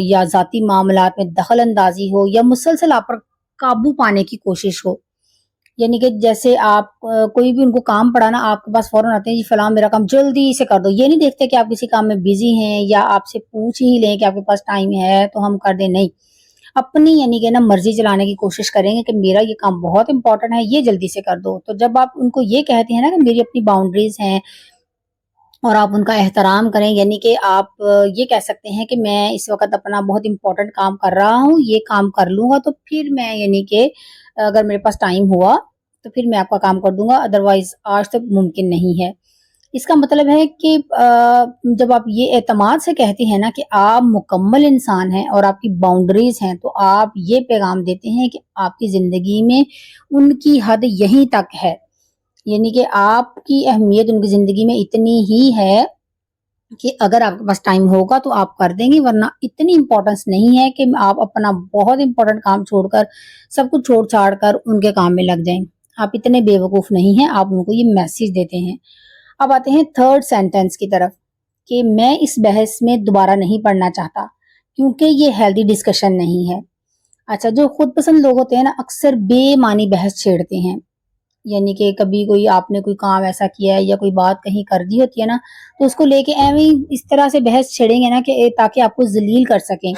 یا ذاتی معاملات میں دخل اندازی ہو یا مسلسل آپ پر قابو پانے کی کوشش ہو. یعنی کہ جیسے آپ کوئی بھی ان کو کام پڑا نا، آپ کے پاس فوراً آتے ہیں جی فلاں میرا کام جلدی سے کر دو. یہ نہیں دیکھتے کہ آپ کسی کام میں بزی ہیں یا آپ سے پوچھ ہی لیں کہ آپ کے پاس ٹائم ہے تو ہم کر دیں. نہیں، اپنی یعنی کہ نا مرضی چلانے کی کوشش کریں گے کہ میرا یہ کام بہت امپورٹنٹ ہے، یہ جلدی سے کر دو. تو جب آپ ان کو یہ کہتے ہیں نا کہ میری اپنی باؤنڈریز ہیں اور آپ ان کا احترام کریں، یعنی کہ آپ یہ کہہ سکتے ہیں کہ میں اس وقت اپنا بہت امپورٹنٹ کام کر رہا ہوں، یہ کام کر لوں گا تو پھر میں یعنی کہ اگر میرے پاس ٹائم ہوا تو پھر میں آپ کا کام کر دوں گا، ادروائز آج تک ممکن نہیں ہے. اس کا مطلب ہے کہ جب آپ یہ اعتماد سے کہتے ہیں نا کہ آپ مکمل انسان ہیں اور آپ کی باؤنڈریز ہیں، تو آپ یہ پیغام دیتے ہیں کہ آپ کی زندگی میں ان کی حد یہیں تک ہے. یعنی کہ آپ کی اہمیت ان کی زندگی میں اتنی ہی ہے کہ اگر آپ کے پاس ٹائم ہوگا تو آپ کر دیں گے، ورنہ اتنی امپورٹنس نہیں ہے کہ آپ اپنا بہت امپورٹنٹ کام چھوڑ کر، سب کچھ چھوڑ چھاڑ کر ان کے کام میں لگ جائیں. آپ اتنے بے وقوف نہیں ہیں، آپ ان کو یہ میسج دیتے ہیں. اب آتے ہیں تھرڈ سینٹنس کی طرف کہ میں اس بحث میں دوبارہ نہیں پڑھنا چاہتا کیونکہ یہ ہیلدی ڈسکشن نہیں ہے. اچھا، جو خود پسند لوگ ہوتے ہیں نا اکثر بے معنی بحث چھیڑتے ہیں. یعنی کہ کبھی کوئی آپ نے کوئی کام ایسا کیا ہے یا کوئی بات کہیں کر دی ہوتی ہے نا، تو اس کو لے کے ایویں اس طرح سے بحث چھیڑیں گے نا کہ تاکہ آپ کو ذلیل کر سکیں.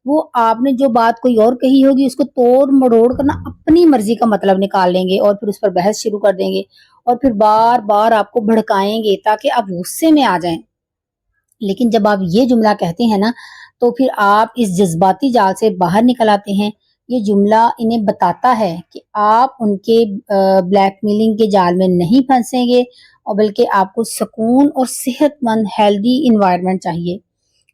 وہ آپ نے جو بات کوئی اور کہی ہوگی اس کو توڑ مڑوڑ کر نا اپنی مرضی کا مطلب نکال لیں گے اور پھر اس پر بحث شروع کر دیں گے اور پھر بار بار آپ کو بھڑکائیں گے تاکہ آپ غصے میں آ جائیں. لیکن جب آپ یہ جملہ کہتے ہیں نا تو پھر آپ اس جذباتی جال سے باہر نکل آتے ہیں. یہ جملہ انہیں بتاتا ہے کہ آپ ان کے بلیک میلنگ کے جال میں نہیں پھنسیں گے اور بلکہ آپ کو سکون اور صحت مند ہیلدی انوائرمنٹ چاہیے.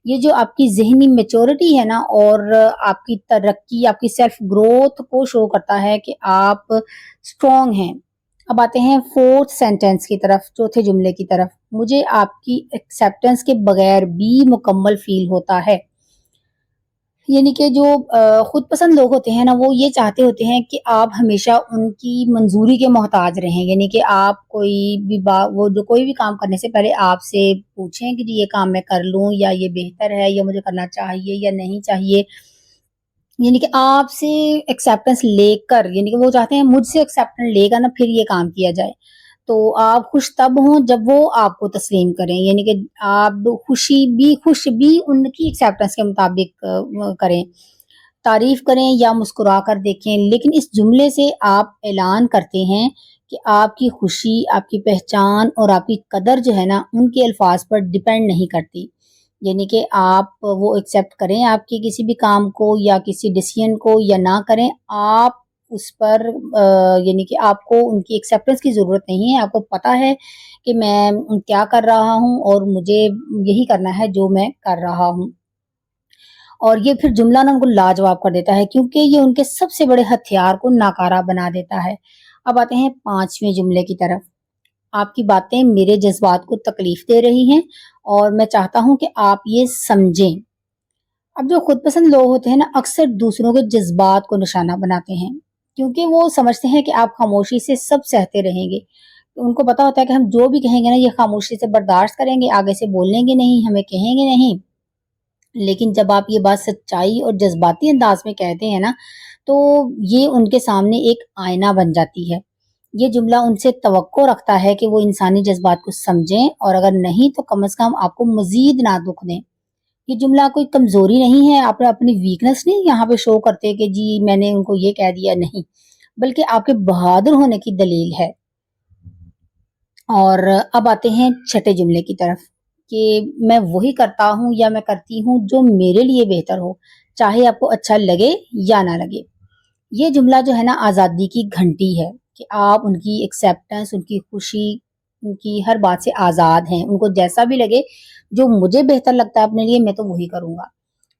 یہ جو آپ کی ذہنی میچورٹی ہے نا اور آپ کی ترقی، آپ کی سیلف گروتھ کو شو کرتا ہے کہ آپ اسٹرانگ ہیں. اب آتے ہیں فورتھ سینٹنس کی طرف، چوتھے جملے کی طرف. مجھے آپ کی ایکسیپٹنس کے بغیر بھی مکمل فیل ہوتا ہے. یعنی کہ جو خود پسند لوگ ہوتے ہیں نا وہ یہ چاہتے ہوتے ہیں کہ آپ ہمیشہ ان کی منظوری کے محتاج رہیں. یعنی کہ آپ کوئی بھی وہ جو کوئی بھی کام کرنے سے پہلے آپ سے پوچھیں کہ جی یہ کام میں کر لوں یا یہ بہتر ہے یا مجھے کرنا چاہیے یا نہیں چاہیے. یعنی کہ آپ سے ایکسیپٹنس لے کر، یعنی کہ وہ چاہتے ہیں مجھ سے ایکسیپٹنس لے کر نا پھر یہ کام کیا جائے. تو آپ خوش تب ہوں جب وہ آپ کو تسلیم کریں، یعنی کہ آپ خوش بھی ان کی ایکسیپٹنس کے مطابق کریں، تعریف کریں یا مسکرا کر دیکھیں. لیکن اس جملے سے آپ اعلان کرتے ہیں کہ آپ کی خوشی، آپ کی پہچان اور آپ کی قدر جو ہے نا ان کے الفاظ پر ڈیپینڈ نہیں کرتی. یعنی کہ آپ وہ ایکسیپٹ کریں آپ کے کسی بھی کام کو یا کسی ڈیسیژن کو یا نہ کریں، آپ اس پر یعنی کہ آپ کو ان کی ایکسیپٹنس کی ضرورت نہیں ہے. آپ کو پتا ہے کہ میں کیا کر رہا ہوں اور مجھے یہی کرنا ہے جو میں کر رہا ہوں. اور یہ پھر جملہ نا ان کو لاجواب کر دیتا ہے کیونکہ یہ ان کے سب سے بڑے ہتھیار کو ناکارہ بنا دیتا ہے. اب آتے ہیں پانچویں جملے کی طرف. آپ کی باتیں میرے جذبات کو تکلیف دے رہی ہیں اور میں چاہتا ہوں کہ آپ یہ سمجھیں. اب جو خود پسند لوگ ہوتے ہیں نا اکثر دوسروں کے جذبات کو نشانہ بناتے ہیں کیونکہ وہ سمجھتے ہیں کہ آپ خاموشی سے سب سہتے رہیں گے. ان کو پتا ہوتا ہے کہ ہم جو بھی کہیں گے نا یہ خاموشی سے برداشت کریں گے، آگے سے بولیں گے نہیں، ہمیں کہیں گے نہیں. لیکن جب آپ یہ بات سچائی اور جذباتی انداز میں کہتے ہیں نا تو یہ ان کے سامنے ایک آئینہ بن جاتی ہے. یہ جملہ ان سے توقع رکھتا ہے کہ وہ انسانی جذبات کو سمجھیں اور اگر نہیں تو کم از کم آپ کو مزید نہ دکھ دیں. یہ جملہ کوئی کمزوری نہیں ہے، آپ اپنی ویکنس نہیں یہاں پہ شو کرتے کہ جی میں نے ان کو یہ کہہ دیا، نہیں، بلکہ آپ کے بہادر ہونے کی دلیل ہے. اور اب آتے ہیں چھٹے جملے کی طرف کہ میں وہی کرتا ہوں یا میں کرتی ہوں جو میرے لیے بہتر ہو، چاہے آپ کو اچھا لگے یا نہ لگے. یہ جملہ جو ہے نا آزادی کی گھنٹی ہے کہ آپ ان کی ایکسیپٹنس، ان کی خوشی، ان کی ہر بات سے آزاد ہیں. ان کو جیسا بھی لگے، جو مجھے بہتر لگتا ہے اپنے لیے میں تو وہی کروں گا.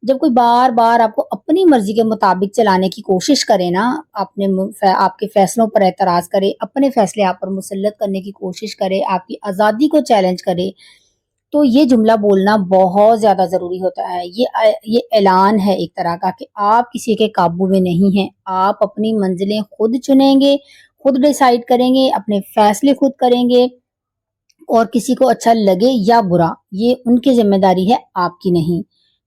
جب کوئی بار بار آپ کو اپنی مرضی کے مطابق چلانے کی کوشش کرے نا، آپ کے فیصلوں پر اعتراض کرے، اپنے فیصلے آپ پر مسلط کرنے کی کوشش کرے، آپ کی آزادی کو چیلنج کرے، تو یہ جملہ بولنا بہت زیادہ ضروری ہوتا ہے. یہ اعلان ہے ایک طرح کا کہ آپ کسی کے قابو میں نہیں ہیں. آپ اپنی منزلیں خود چنیں گے، خود ڈیسائیڈ کریں گے، اپنے فیصلے خود کریں گے اور کسی کو اچھا لگے یا برا یہ ان کی ذمہ داری ہے، آپ کی نہیں.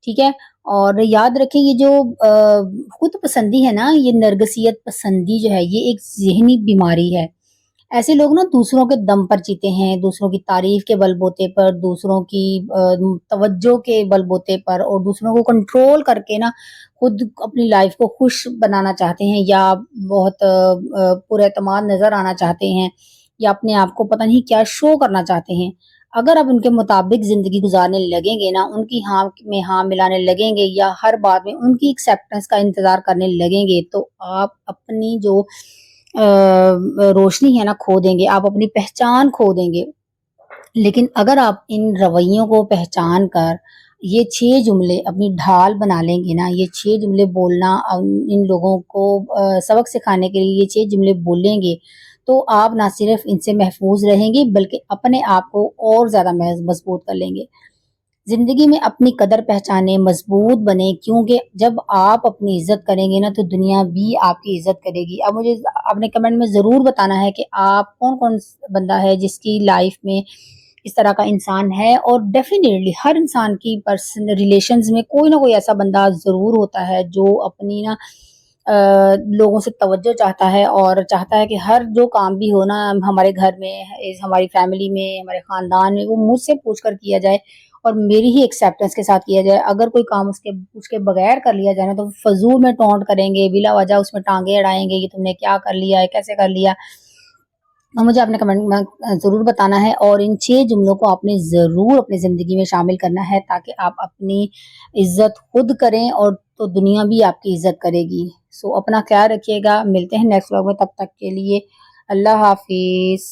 ٹھیک ہے. اور یاد رکھیں یہ جو خود پسندی ہے نا، یہ نرگسیت پسندی جو ہے یہ ایک ذہنی بیماری ہے۔ ایسے لوگ نا دوسروں کے دم پر جیتے ہیں، دوسروں کی تعریف کے بل بوتے پر، دوسروں کی توجہ کے بل بوتے پر، اور دوسروں کو کنٹرول کر کے نا خود اپنی لائف کو خوش بنانا چاہتے ہیں، یا بہت پر اعتماد نظر آنا چاہتے ہیں، یا اپنے آپ کو پتہ نہیں کیا شو کرنا چاہتے ہیں۔ اگر آپ ان کے مطابق زندگی گزارنے لگیں گے نا، ان کی ہاں میں ہاں ملانے لگیں گے، یا ہر بات میں ان کی ایکسیپٹنس کا انتظار کرنے لگیں گے، تو آپ اپنی جو روشنی ہے نا کھو دیں گے، آپ اپنی پہچان کھو دیں گے۔ لیکن اگر آپ ان رویوں کو پہچان کر یہ 6 جملے اپنی ڈھال بنا لیں گے نا، یہ 6 جملے بولنا ان لوگوں کو سبق سکھانے کے لیے یہ 6 جملے بولیں گے، تو آپ نہ صرف ان سے محفوظ رہیں گے بلکہ اپنے آپ کو اور زیادہ مضبوط کر لیں گے۔ زندگی میں اپنی قدر پہچانے، مضبوط بنے، کیونکہ جب آپ اپنی عزت کریں گے نا تو دنیا بھی آپ کی عزت کرے گی۔ اب مجھے اپنے کمنٹ میں ضرور بتانا ہے کہ آپ کون کون بندہ ہے جس کی لائف میں اس طرح کا انسان ہے، اور ڈیفینیٹلی ہر انسان کی پرسنل ریلیشنز میں کوئی نہ کوئی ایسا بندہ ضرور ہوتا ہے جو اپنی نا لوگوں سے توجہ چاہتا ہے، اور چاہتا ہے کہ ہر جو کام بھی ہو نا ہمارے گھر میں، ہماری فیملی میں، ہمارے خاندان میں، وہ مجھ سے پوچھ کر کیا جائے اور میری ہی ایکسیپٹنس کے ساتھ کیا جائے۔ اگر کوئی کام اس کے بغیر کر لیا جائے نا تو فضول میں ٹونٹ کریں گے، بلا وجہ اس میں ٹانگیں اڑائیں گے، یہ تم نے کیا کر لیا ہے، کیسے کر لیا۔ اور مجھے اپنے کمنٹ میں ضرور بتانا ہے، اور ان 6 جملوں کو آپ نے ضرور اپنی زندگی میں شامل کرنا ہے تاکہ آپ اپنی عزت خود کریں، اور تو دنیا بھی آپ کی عزت کرے گی۔ سو اپنا خیال رکھیے گا، ملتے ہیں نیکسٹ ولاگ میں، تب تک کے لیے اللہ حافظ۔